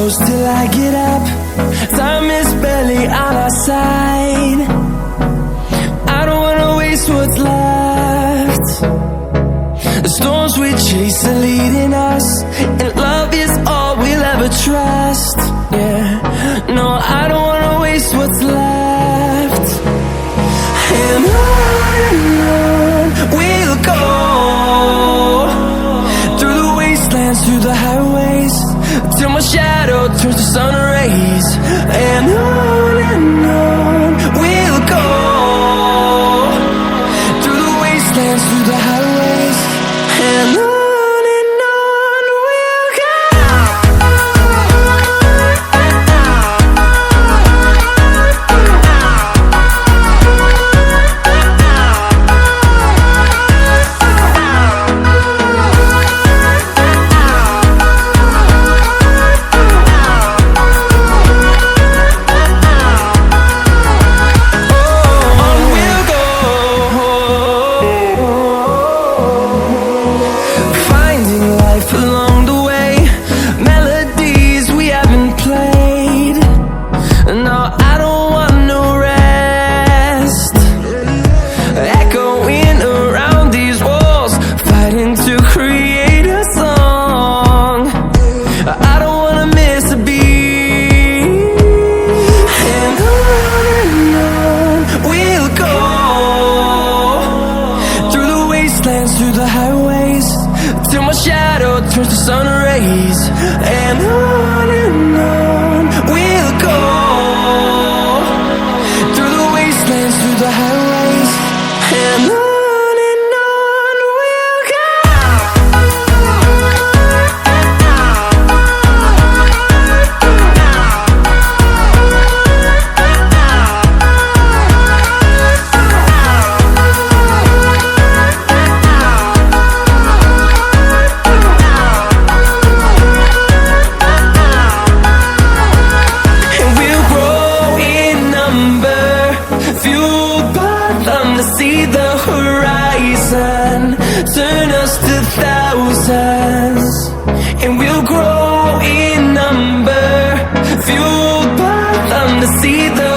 close till I get up. Time is barely on our side. I don't wanna waste what's left. The storms we chase are leading us, and love is all we'll ever trust. Yeah, no, I don't wanna waste what's left. And on we'll go, through the wastelands, through the highways, till my shadow turns to sun rays. And on we'll go, through the wastelands, through the highways, and on we'll go. Through the highways, till my shadow turns to sun rays. And on we'll go, through the wastelands, through the highways, and on we'll go. See the horizon, turn us to thousands, and we'll grow in number, fueled by them to see the